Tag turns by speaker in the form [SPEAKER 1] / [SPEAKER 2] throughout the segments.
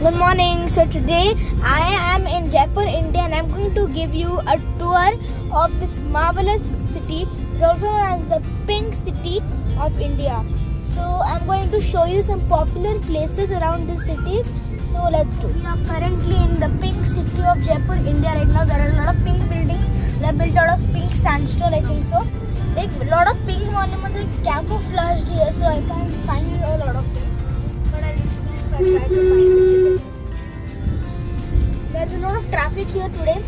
[SPEAKER 1] Good morning. So today I am in Jaipur, India, and I'm going to give you a tour of this marvelous city. It's also known as the Pink City of India. So I'm going to show you some popular places around this city. So let's do it. We are currently in the Pink City of Jaipur, India. Right now there are a lot of pink buildings. They're built out of pink sandstone, I think so. Like a lot of pink monuments like camouflaged here, so I can't find a lot of them. But I'll try to find it. There's a lot of traffic here today,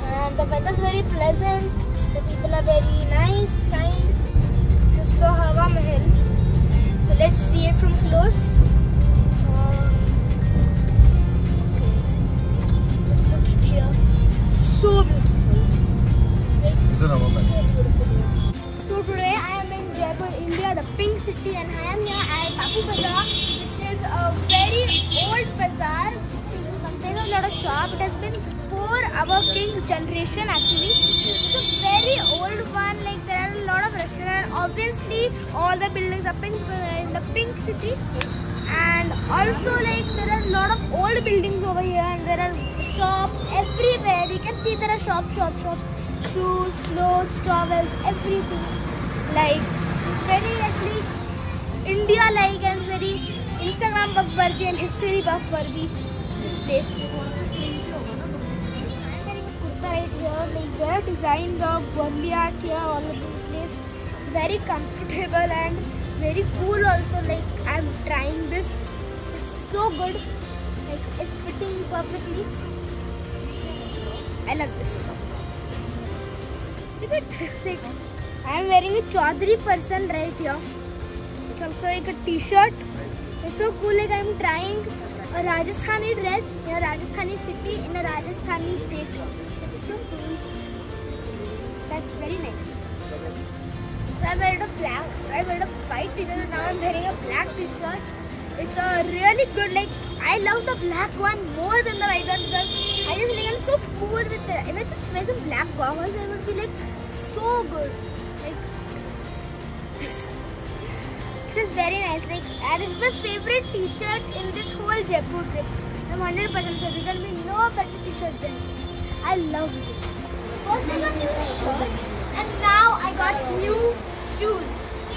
[SPEAKER 1] and the weather is very pleasant. The people are very nice, kind. Just the Hawa Mahal. So let's see it from close. Just look at here. So beautiful. It's very beautiful. So today I am in Jaipur, India, the Pink City, and I am here at Bapu Bazaar, which is a very old bazaar. Contains a lot of shop. It has been before our king's generation actually. It's a very old one. Like there are a lot of restaurants. Obviously, all the buildings are pink in the Pink City, and also like there are a lot of old buildings over here, and there are shops everywhere. You can see there are shops. Shoes, clothes, towels, everything. Like it's very actually India-like and very Instagram buff worthy and history buff worthy. This place. I'm wearing a kurta right here. Like there are designs of Burli art here all over the place. It's very comfortable and very cool also. Like I'm trying this. It's so good. Like it's fitting perfectly. I love this. Look at this. Like, I'm wearing a Chaudhary person right here. It's also like a t-shirt. It's so cool. Like I'm trying a Rajasthani dress in a Rajasthani city in a Rajasthani state. It's so cool. That's very nice. So I wear a white t-shirt. Now I'm wearing a black t-shirt. It's a really good. Like I love the black one more than the white one because I just think I'm so cool with it. If I just wear some black goggles, I would be like so good. Like this. This is very nice. Like this is my favorite t-shirt in this whole Jaipur trip. I'm 100% sure there can be no better t-shirt than this. I love this. First I got new shirts, and now I got new shoes.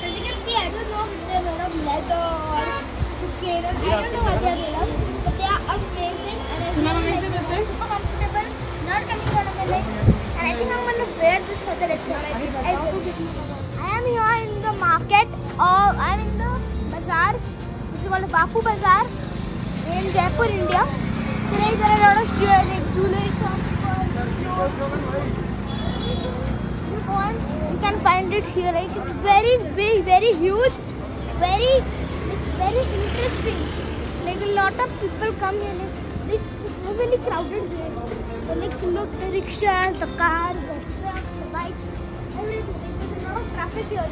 [SPEAKER 1] As you can see, I don't know if they're made of leather or suede. I don't know what they're made of, but they are amazing and I feel like they're super comfortable, not coming out of my leg. And I think I'm going to wear this for the rest of my life. I am here in the market, or I'm in the bazaar. This is called the Bapu Bazaar in Jaipur, India. So like, there are a lot of jewelry shops. You can find it here. Like it's very big, very huge, very interesting. Like a lot of people come here. Like it's really crowded here. So like look, the rickshaws, the cars, the trucks, the bikes, everything. There's a lot of traffic here.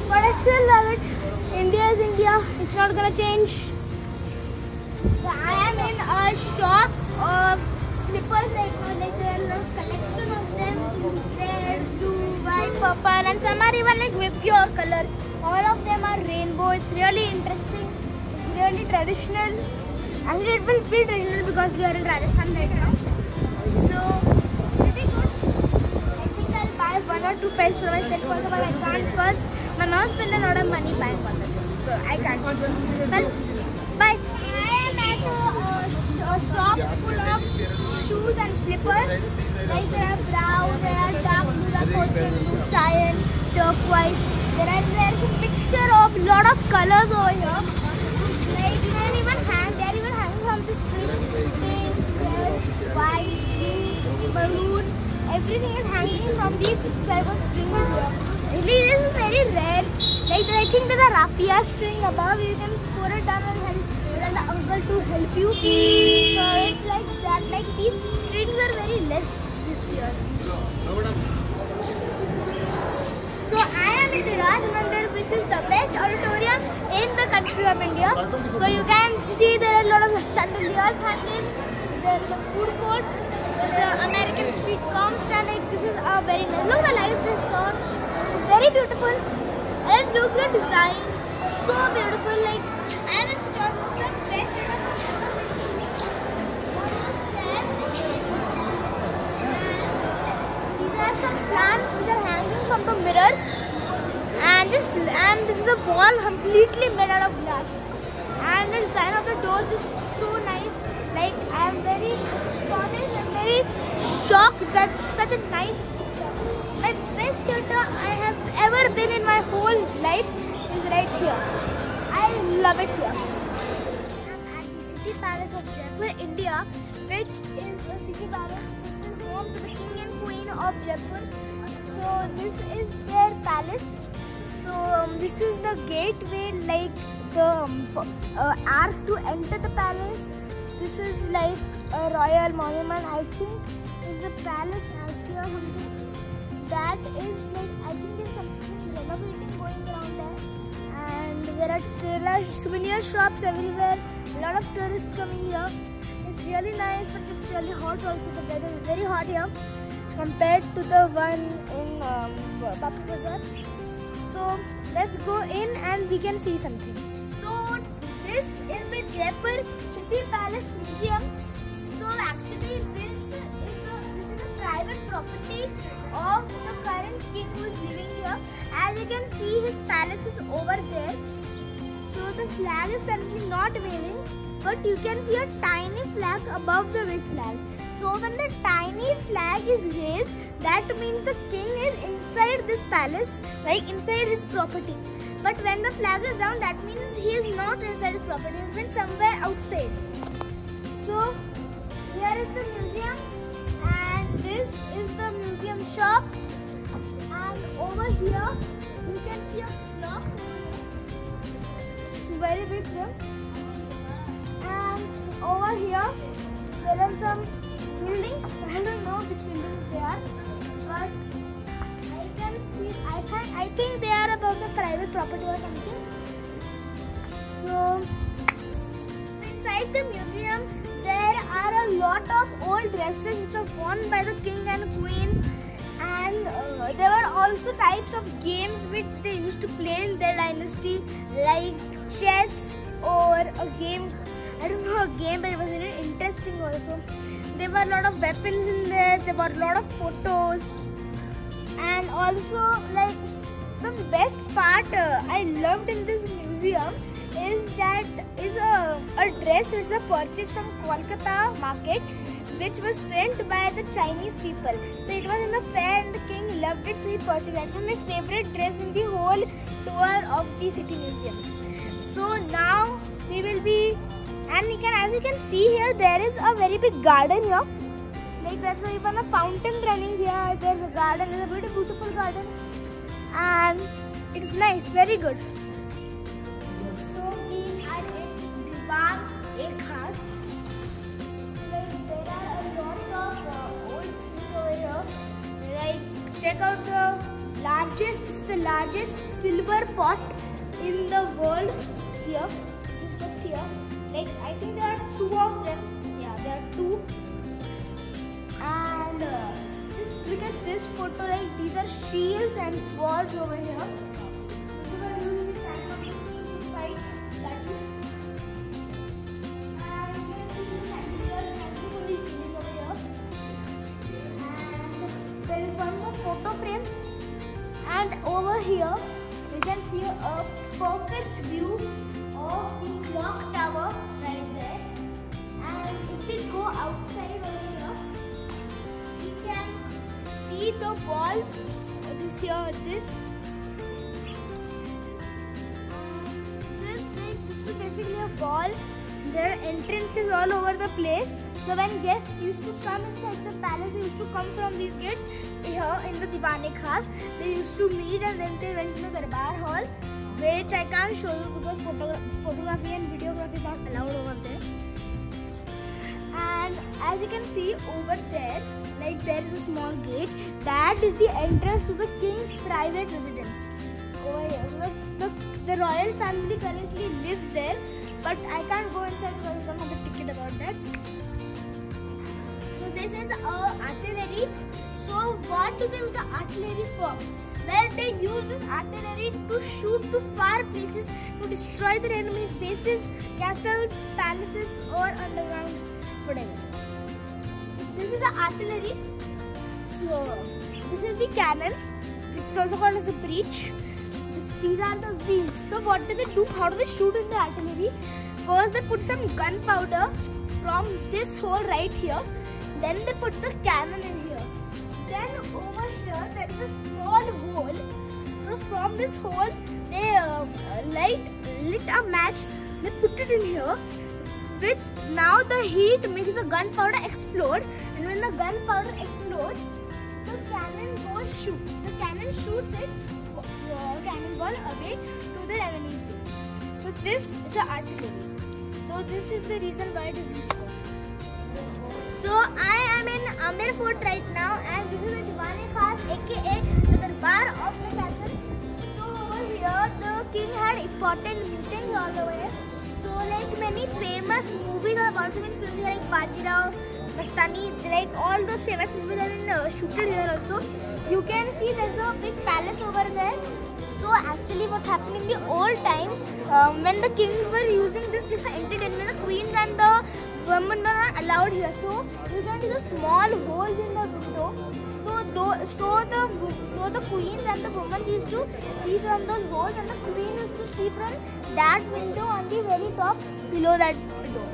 [SPEAKER 1] But I still love it. India is India. It's not gonna change. So I am in a shop of slippers right now. Like there are a lot of collection of them. Red, blue, white, purple, and some are even like whip pure color. All of them are rainbow. It's really interesting. It's really traditional. Actually, it will be traditional because we are in Rajasthan right now. So, pretty good. I think I'll buy 1 or 2 pairs for myself also, but I can't because my mom spent a lot of money buying one of them. So, I can't. But I am at a shop full of shoes and slippers. Like there are brown, there are dark blue, there are coastal blue, cyan, turquoise. There's a mixture of a lot of colors over here. Like you can even hang. They are even hanging from the string. Pink, red, white, blue, maroon. Everything is hanging from these type of strings here. Really, this is very rare. Like I think there's a raffia string above. You can pour it down and help the uncle to help you. So it's like that. Like these strings are very less this year. So I am in the Raj Mandir, which is the best auditorium in the country of India. So you can see there are a lot of chandeliers hanging. There is a food court. The American street com stand. Like this is a very nice. Look, the lights is turned. It's very beautiful. Let's look at the design. So beautiful. Like I am in store with the best all completely made out of glass. And the design of the doors is so nice. Like, I am very astonished and very shocked that such a nice theater. My best theater I have ever been in my whole life is right here. I love it here. I'm at the City Palace of Jaipur, India, which is a city palace which is home to the King and Queen of Jaipur. So this is their palace. So this is the gateway, like the arc to enter the palace. This is like a royal monument, I think. Is the palace out here or something? That is like, I think there's something renovating going around there. And there are souvenir shops everywhere. A lot of tourists coming here. It's really nice, but it's really hot also. The weather is very hot here compared to the one in Bapu Bazaar. So let's go in and we can see something. So this is the Jaipur City Palace Museum. So actually this is a private property of the current king who is living here. As you can see, his palace is over there. So the flag is currently not waving, but you can see a tiny flag above the big flag. So when the tiny flag is raised, that means the king is inside this palace, like inside his property. But when the flag is down, that means he is not inside his property, he has been somewhere outside. So here is the museum, and this is the museum shop. And over here, you can see a clock, very big here. And over here, there are some buildings. I don't know which buildings they are, but I can see. I think they are about the private property or something. So inside the museum, there are a lot of old dresses which are worn by the king and queens, and there were also types of games which they used to play in their dynasty, like chess or a game. I don't know a game, but it was really interesting also. There were a lot of weapons in there. There were a lot of photos, and also like the best part I loved in this museum is that is a dress which was purchased from Kolkata market, which was sent by the Chinese people. So it was in the fair and the king loved it, so he purchased it. It was my favorite dress in the whole tour of the city museum. So now we will be, and as you can see here, there is a very big garden here. Like that's even a fountain running here. There's a garden, there's a beautiful garden, and it is nice, very good. So we are in Diwan-e-Khas. Like there are a lot of old things over here. Like check out the largest silver pot in the world here. Just look here. Like I think there are two of them. Yeah, there are two. And just look at this photo. Like these are shields and swords over here. These are using the time to fight battles. And you can see the chandeliers hanging on the ceiling over here. And there is one more photo frame. And over here, you can see a perfect view of the clock tower right there. And if we go outside over here, we can see the walls. This here, this is basically a wall. There are entrances all over the place. So when guests used to come inside the palace, they used to come from these gates here in the Diwan-e-Khas. They used to meet and then they went to the Darbar Hall, which I can't show you because photography and videography is not allowed over there. And as you can see over there, like there is a small gate. That is the entrance to the king's private residence. Over here, the royal family currently lives there, but I can't go inside because I don't have a ticket about that. So this is artillery. So what do they use the artillery for? Well, they use this artillery to shoot to far places to destroy their enemies' bases, castles, palaces, or underground, whatever. This is the artillery. So this is the cannon, which is also called as a breech. This These are the wheels. So what do they do? How do they shoot in the artillery? First they put some gunpowder from this hole right here. Then they put the cannon in here. Then over here there is a small hole. So from this hole they lit a match. They put it in here, which now the heat makes the gunpowder explode. And when the gunpowder explodes, the cannon goes shoot. The cannon shoots its cannonball away to the enemy bases. So this is the artillery. So this is the reason why it is used for. So I am in Amer Fort right now, and this is the Diwan-e-Khas, aka the Darbar of the castle. So over here the king had important meetings all the way. So like many famous movies have also been filmed here, like Bajirao, Mastani, like all those famous movies have been shooted here also. You can see there's a big palace over there. So actually what happened in the old times, when the kings were using this place for entertainment, the queens and the women were not allowed here. So you can see the small holes in the window. So the queens and the women used to see from those holes, and the queen used to see from that window on the very top below that window.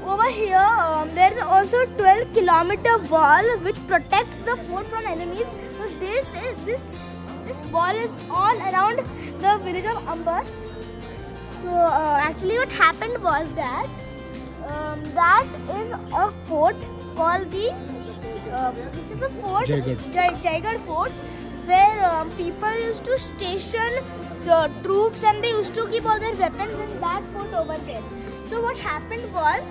[SPEAKER 1] Over here, there is also 12-kilometer wall which protects the fort from enemies. So this wall is all around the village of Amber. So actually what happened was that that is a fort called the this is the fort Jaigarh Fort, where people used to station troops, and they used to keep all their weapons in that fort over there. So what happened was,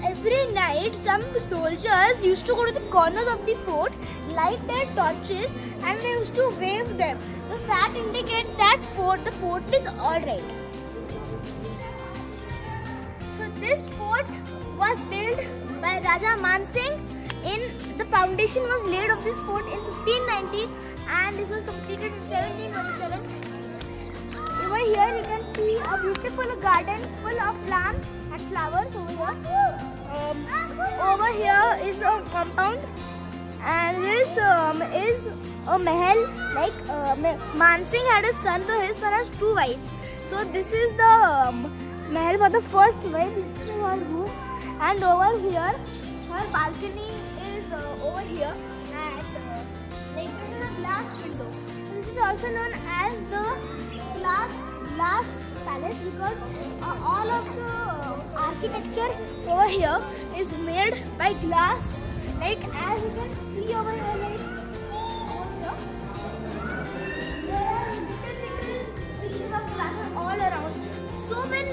[SPEAKER 1] every night some soldiers used to go to the corners of the fort, light their torches, and they used to wave them. So that indicates that the fort is alright. So this fort was built by Raja Man Singh. The foundation was laid of this fort in 1590, and this was completed in 1727. Over here you can see a beautiful garden full of plants and flowers over here. Over here is a compound, and this is a mahal. Like Man Singh had a son, so his son has 2 wives. So this is the mahal for the first wife. This is her room, and over here her balcony is over here, and like this is a glass window. This is also known as the glass palace, because all of the architecture over here is made by glass. Like as you can see over here, like there are little pieces of glasses all around. So when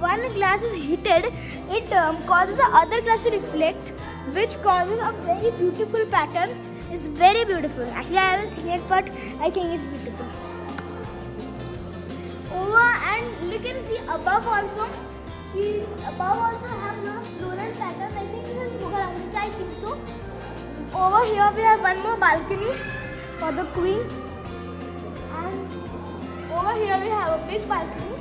[SPEAKER 1] one glass is heated, it causes the other glass to reflect, which causes a very beautiful pattern. It's very beautiful. Actually, I haven't seen it, but I think it's beautiful. Over, and you can see above also. Above also have the floral pattern. I think this is Mughal architecture. I think so. Over here we have one more balcony for the queen, and over here we have a big balcony.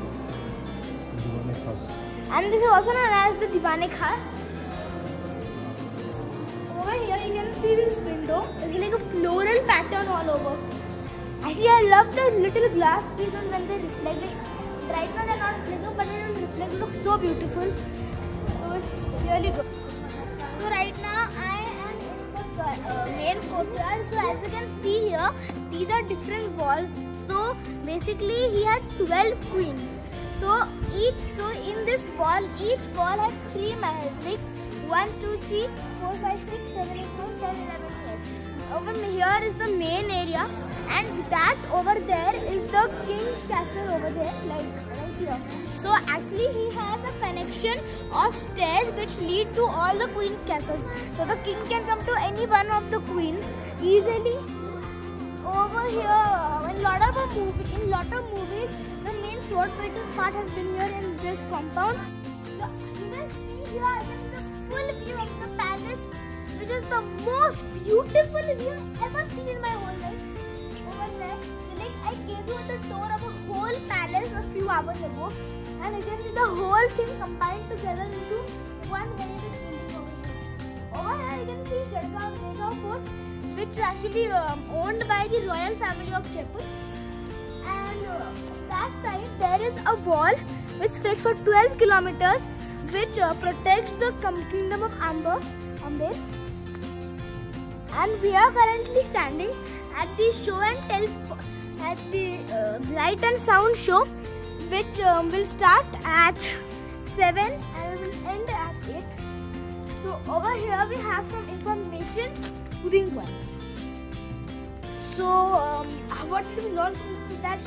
[SPEAKER 1] And this is also known as the Diwan-e-Khas. Over here you can see this window. It's like a floral pattern all over. Actually, I love the little glass pieces when they reflect. Like, right now they're not reflecting, but when they reflect, it looks so beautiful. So it's really good. So right now I am in the main courtyard. So as you can see here, these are different walls. So basically he had 12 queens. So in this wall, each wall has 3 mahals, like 1, 2, 3, 4, 5, 6, 7, 8, 9, 10, 11, 12. Over here is the main area, and that over there is the king's castle over there, like right here. So actually he has a connection of stairs which lead to all the queen's castles. So the king can come to any one of the queen easily. Over here, in lot of movies, the main sword fighting part has been here in this compound. So you can see here, I can see the full view of the palace, which is the most beautiful view I've ever seen in my whole life. Over there, like I came to the tour of a whole palace a few hours ago, and you can see the whole thing combined together into one very big building over here. Over here you can see Jaigarh Fort, which which is actually owned by the royal family of Jaipur. And that side there is a wall which stretches for 12 kilometers, which protects the kingdom of Amber. And we are currently standing at the show and tell at the light and sound show, which will start at 7 and will end at 8. So over here we have some information moving on. So what we learned is that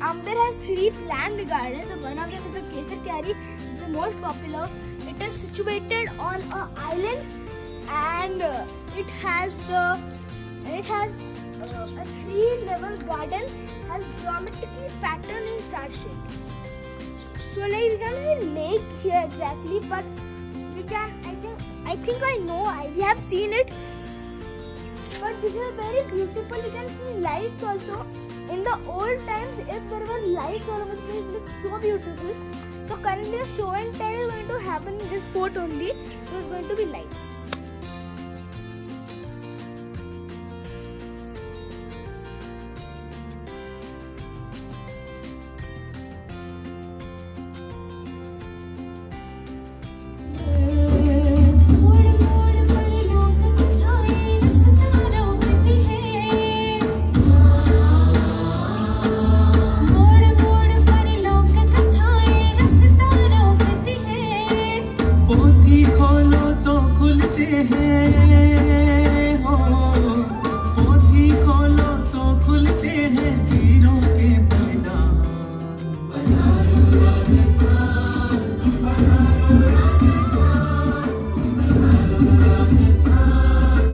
[SPEAKER 1] Amber has 3 planned gardens. One of them is the Kesar Kyari, the most popular. It is situated on an island, and it has a 3-level garden and geometrically patterned in star shape. So like we can't see lake here exactly, but we can. We have seen it. But this is very beautiful. You can see lights also. In the old times, if there were lights all over the place, it looked so beautiful. So currently, a show and tell is going to happen in this fort only. So it's going to be light.